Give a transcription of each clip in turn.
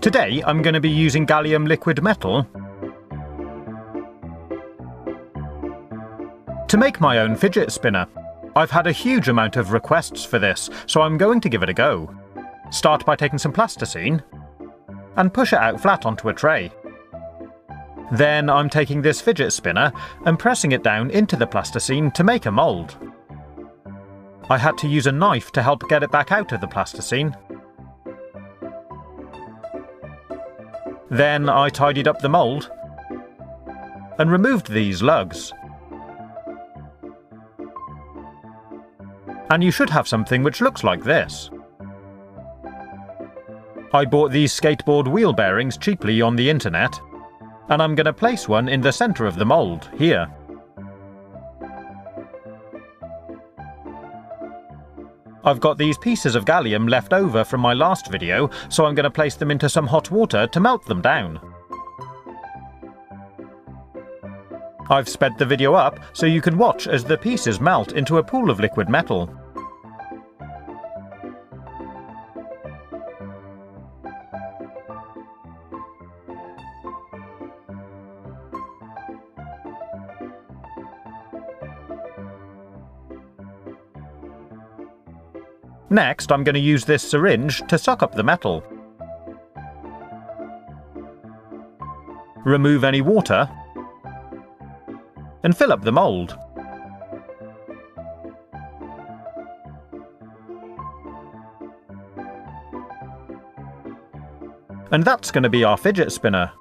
Today I'm going to be using gallium liquid metal to make my own fidget spinner. I've had a huge amount of requests for this, so I'm going to give it a go. Start by taking some plasticine and push it out flat onto a tray. Then I'm taking this fidget spinner and pressing it down into the plasticine to make a mould. I had to use a knife to help get it back out of the plasticine. Then I tidied up the mould and removed these lugs. And you should have something which looks like this. I bought these skateboard wheel bearings cheaply on the internet, and I'm going to place one in the centre of the mould, here. I've got these pieces of gallium left over from my last video, so I'm going to place them into some hot water to melt them down. I've sped the video up so you can watch as the pieces melt into a pool of liquid metal. Next, I'm going to use this syringe to suck up the metal. Remove any water and fill up the mould. And that's going to be our fidget spinner.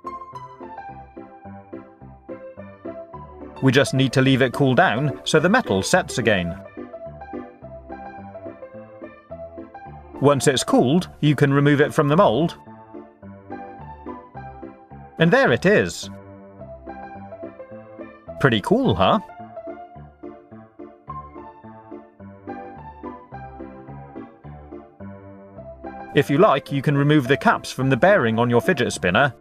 We just need to leave it cool down so the metal sets again. Once it's cooled, you can remove it from the mould. And there it is. Pretty cool, huh? If you like, you can remove the caps from the bearing on your fidget spinner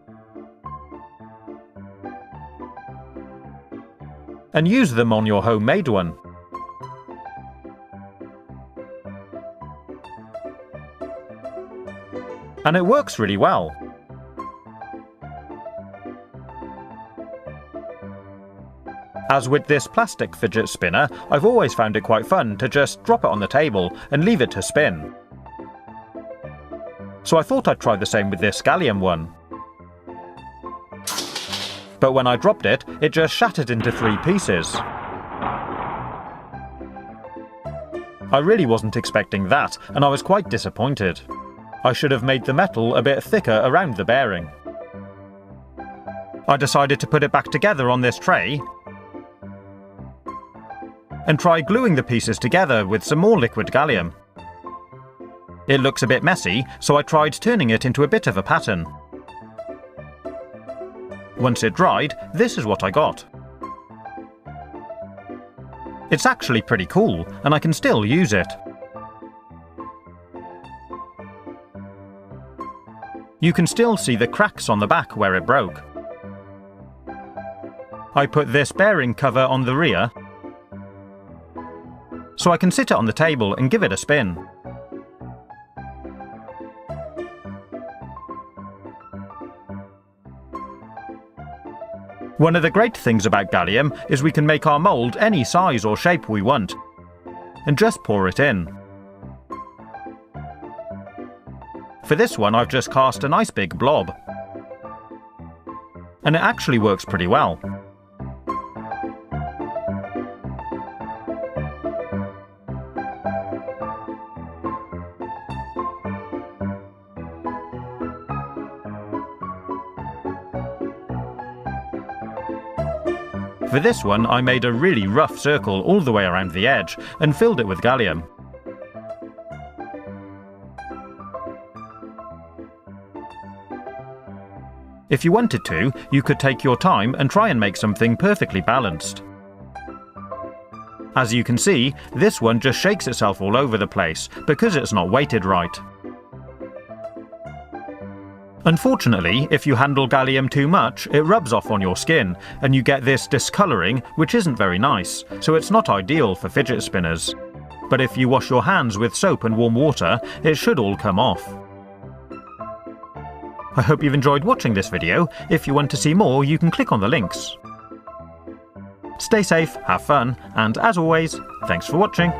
and use them on your homemade one. And it works really well. As with this plastic fidget spinner, I've always found it quite fun to just drop it on the table and leave it to spin. So I thought I'd try the same with this gallium one. But when I dropped it, it just shattered into 3 pieces. I really wasn't expecting that, and I was quite disappointed. I should have made the metal a bit thicker around the bearing. I decided to put it back together on this tray and try gluing the pieces together with some more liquid gallium. It looks a bit messy, so I tried turning it into a bit of a pattern. Once it dried, this is what I got. It's actually pretty cool, and I can still use it. You can still see the cracks on the back where it broke. I put this bearing cover on the rear, so I can sit it on the table and give it a spin. One of the great things about gallium is we can make our mould any size or shape we want, and just pour it in. For this one, I've just cast a nice big blob. And it actually works pretty well. For this one, I made a really rough circle all the way around the edge and filled it with gallium. If you wanted to, you could take your time and try and make something perfectly balanced. As you can see, this one just shakes itself all over the place because it's not weighted right. Unfortunately, if you handle gallium too much, it rubs off on your skin, and you get this discolouring, which isn't very nice, so it's not ideal for fidget spinners. But if you wash your hands with soap and warm water, it should all come off. I hope you've enjoyed watching this video. If you want to see more, you can click on the links. Stay safe, have fun, and as always, thanks for watching.